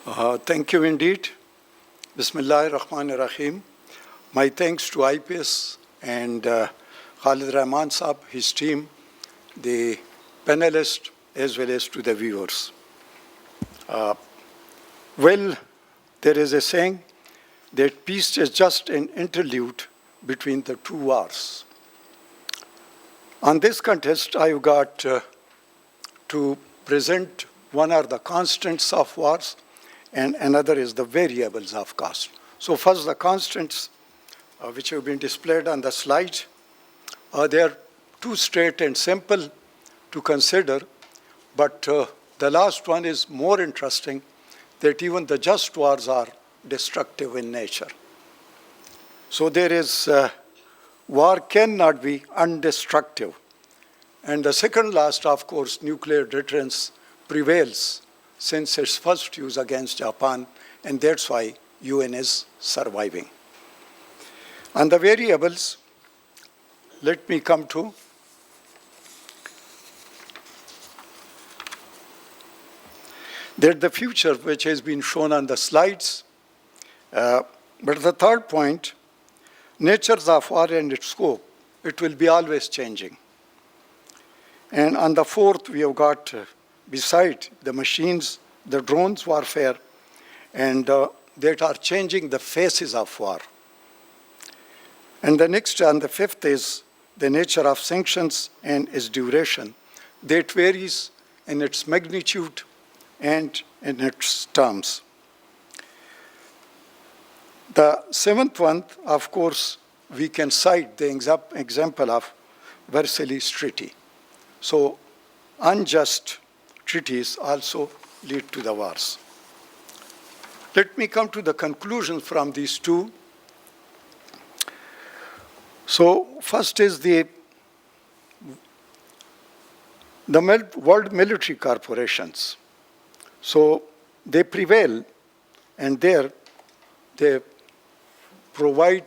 Thank you indeed. Bismillahir Rahmanir Rahim. My thanks to IPS and Khalid Rahman Saab, his team, the panelists, as well as to the viewers. Well, there is a saying that peace is just an interlude between the two wars. On this contest, I've got to present one are the constants of wars, and another is the variables of cost. So first, the constants, which have been displayed on the slide. They are too straight and simple to consider, but the last one is more interesting, that even the just wars are destructive in nature. So there is, war cannot be undestructive. And the second last, of course, nuclear deterrence prevails since its first use against Japan, and that's why UN is surviving. On the variables, let me come to that the future, which has been shown on the slides, but the third point, natures of war and its scope, it will be always changing. And on the fourth, we have got, beside the machines, the drones warfare, and that are changing the faces of war. And the next, on the fifth, is the nature of sanctions and its duration. That varies in its magnitude and in its terms. The seventh one, of course, we can cite the example of Versailles Treaty. So unjust treaties also lead to the wars. Let me come to the conclusion from these two. So first is the world military corporations. So they prevail, and there they provide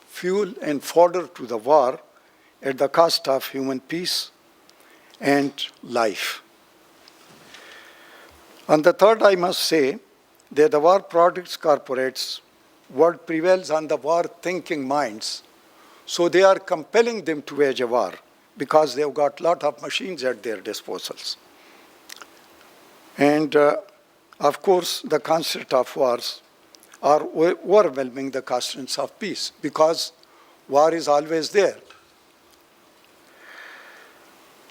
fuel and fodder to the war at the cost of human peace and life. On the third, I must say that the war products corporates, what prevails on the war-thinking minds, so they are compelling them to wage a war because they've got a lot of machines at their disposals. And of course, the concept of wars are overwhelming the constants of peace because war is always there.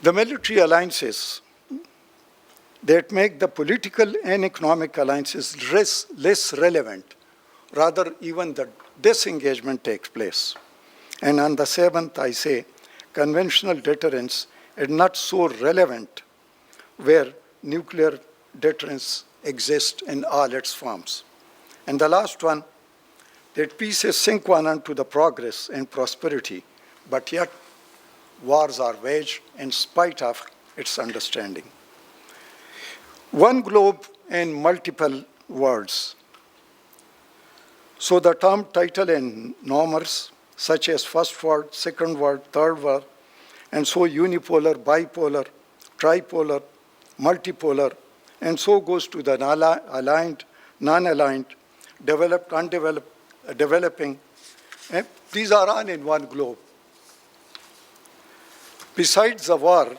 The military alliances that make the political and economic alliances less relevant, rather even the disengagement takes place. And on the seventh, I say, conventional deterrence is not so relevant where nuclear deterrence exists in all its forms. And the last one, that peace is sine qua non to the progress and prosperity, but yet wars are waged in spite of its understanding. One globe and multiple worlds. So the term, title, and normers, such as first world, second world, third world, and so unipolar, bipolar, tripolar, multipolar, and so goes to the aligned, non-aligned, developed, undeveloped, developing. These are all in one globe. Besides the war,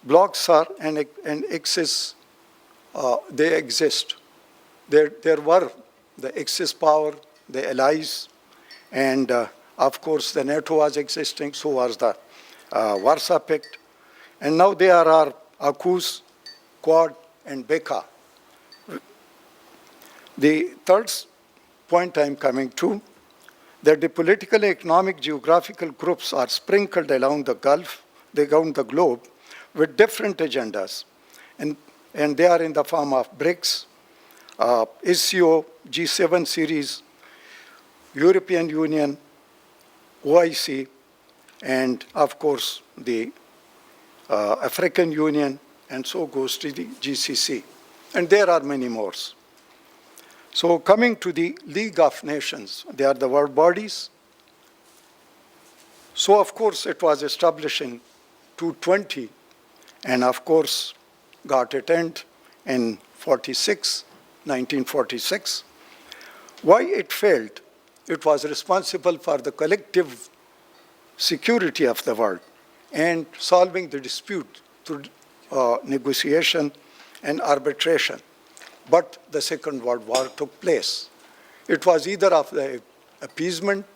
blocks are and axis, they exist. There were the Axis power, the allies, and of course the NATO was existing, so was the Warsaw Pact. And now there are AUKUS, Quad, and BECA. The third point I'm coming to, that the political, economic, geographical groups are sprinkled around the Gulf, around the globe, with different agendas. And they are in the form of BRICS, SCO, G7 series, European Union, OIC, and of course the African Union, and so goes to the GCC. And there are many more. So coming to the League of Nations, they are the world bodies. So of course it was established in 220, and of course got its end in 46, 1946. Why it failed? It was responsible for the collective security of the world and solving the dispute through negotiation and arbitration. But the Second World War took place. It was either of the appeasement,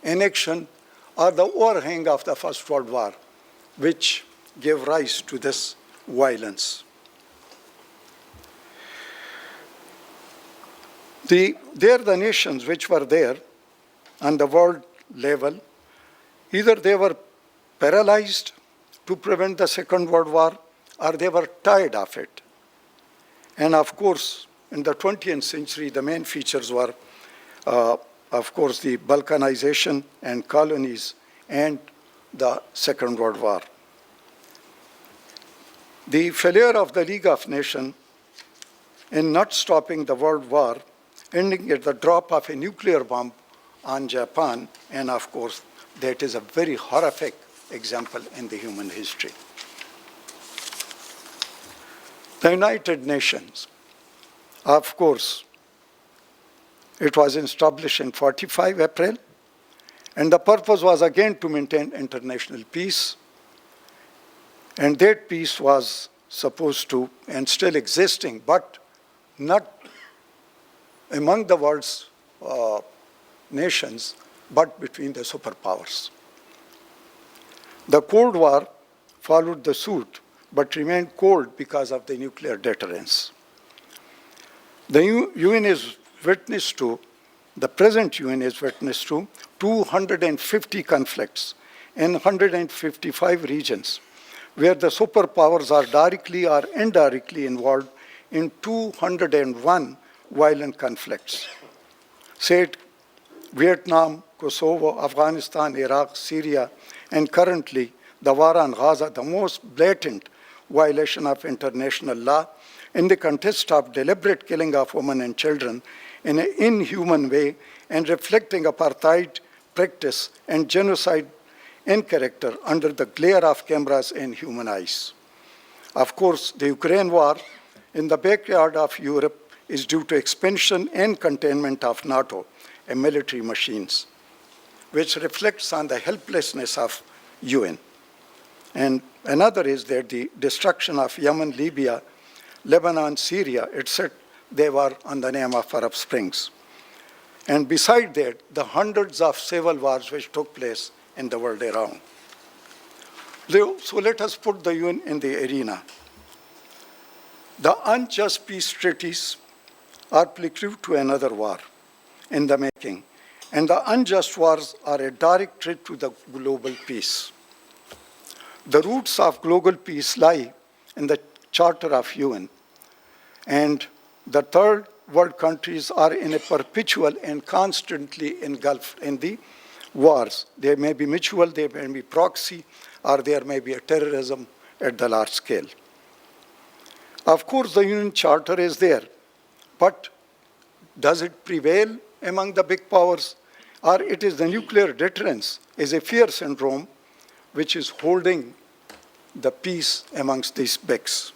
annexion, or the overhang of the First World War, which gave rise to this violence. The nations which were there on the world level, either they were paralyzed to prevent the Second World War, or they were tired of it. And of course, in the 20th century, the main features were, of course, the Balkanization and colonies and the Second World War. The failure of the League of Nations in not stopping the World War, ending at the drop of a nuclear bomb on Japan, and of course, that is a very horrific example in the human history. The United Nations, of course, it was established in 45 April, and the purpose was again to maintain international peace. And that peace was supposed to, and still existing, but not among the world's nations, but between the superpowers. The Cold War followed the suit, but remained cold because of the nuclear deterrence. The UN is witness to, the present UN is witness to 250 conflicts in 155 regions, where the superpowers are directly or indirectly involved in 201 violent conflicts. Say it, Vietnam, Kosovo, Afghanistan, Iraq, Syria, and currently the war on Gaza, the most blatant violation of international law in the context of deliberate killing of women and children in an inhuman way and reflecting apartheid practice and genocide in character under the glare of cameras and human eyes. Of course, the Ukraine war in the backyard of Europe is due to expansion and containment of NATO and military machines, which reflects on the helplessness of UN. And another is that the destruction of Yemen, Libya, Lebanon, Syria, etc., they were on the name of Arab Springs. And beside that, the hundreds of civil wars which took place in the world around. So let us put the UN in the arena. The unjust peace treaties are prelude to another war in the making, and the unjust wars are a direct threat to the global peace. The roots of global peace lie in the Charter of UN, and the third world countries are in a perpetual and constantly engulfed in the wars. They may be mutual, they may be proxy, or there may be a terrorism at the large scale. Of course, the UN Charter is there, but does it prevail among the big powers? Or it is the nuclear deterrence is a fear syndrome which is holding the peace amongst these bigs.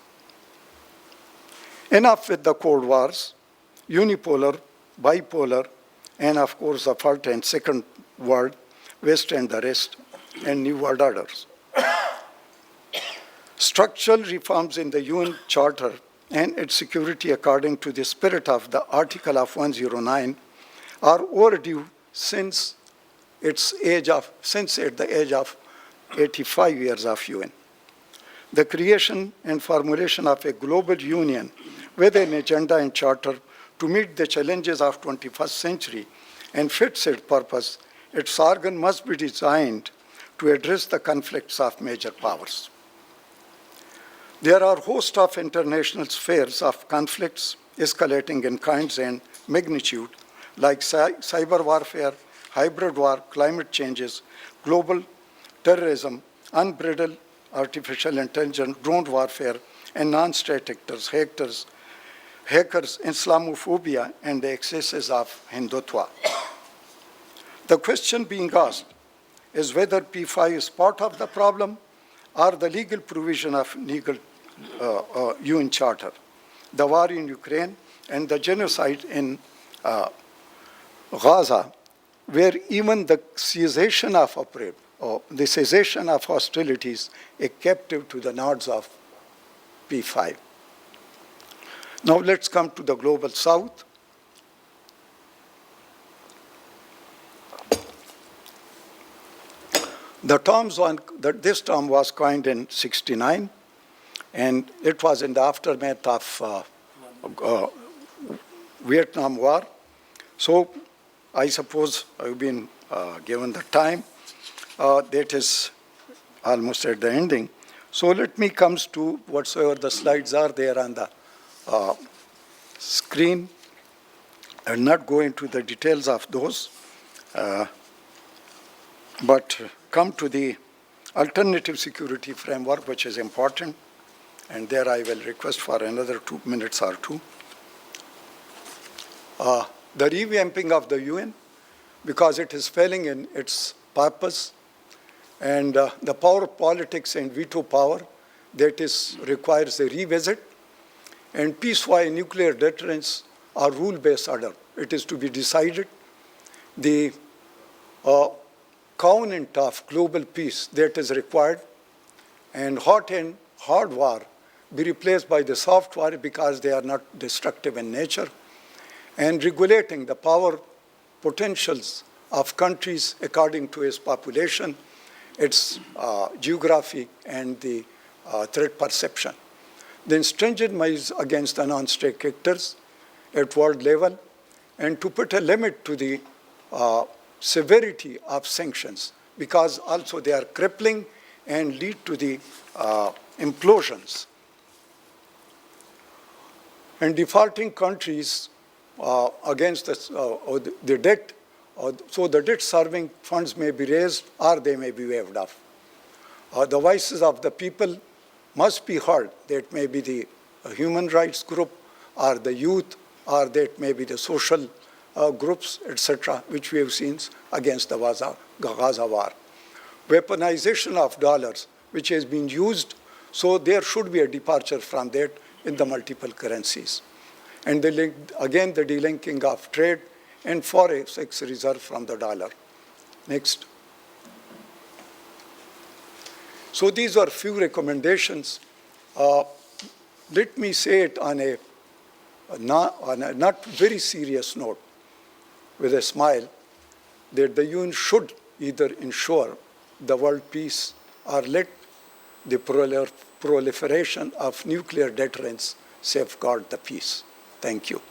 Enough with the Cold Wars, unipolar, bipolar, and of course the First and Second World, West and the rest, and New World Orders. Structural reforms in the UN Charter and its security according to the spirit of the Article of 109 are overdue since at the age of 85 years of UN. The creation and formulation of a global union with an agenda and charter to meet the challenges of 21st century and fits its purpose, its organ must be designed to address the conflicts of major powers. There are a host of international spheres of conflicts escalating in kinds and magnitude, like cyber warfare, hybrid war, climate changes, global terrorism, unbridled artificial intelligence, drone warfare, and non-state actors, hackers, Islamophobia, and the excesses of Hindutva. The question being asked is whether P5 is part of the problem or the legal provision of UN Charter. The war in Ukraine and the genocide in Gaza, where even the cessation of the cessation of hostilities is captive to the nods of P5. Now let's come to the global south. This term was coined in '69, and it was in the aftermath of Vietnam War. So I suppose I've been given the time. That is almost at the ending. So let me come to whatsoever the slides are there on the screen. I will not go into the details of those, but come to the alternative security framework, which is important. And there I will request for another 2 minutes or two. The revamping of the UN, because it is failing in its purpose, and the power politics and veto power that requires a revisit, and peace via nuclear deterrence are rule-based order. It is to be decided. The covenant of global peace that is required, and hot and hard war be replaced by the soft war because they are not destructive in nature, and regulating the power potentials of countries according to its population, its geography, and the threat perception. Then stringent measures against the non-state actors at world level, and to put a limit to the severity of sanctions, because also they are crippling and lead to the implosions. And defaulting countries against the debt, so the debt-serving funds may be raised or they may be waived off. The voices of the people must be heard. That may be the human rights group or the youth, or that may be the social groups, etc., which we have seen against the Gaza war. Weaponization of dollars, which has been used, so there should be a departure from that in the multiple currencies. And again, the delinking of trade and forex reserve from the dollar. Next. So these are few recommendations. Let me say it on a not very serious note, with a smile, that the UN should either ensure the world peace or let the proliferation of nuclear deterrence safeguard the peace. Thank you.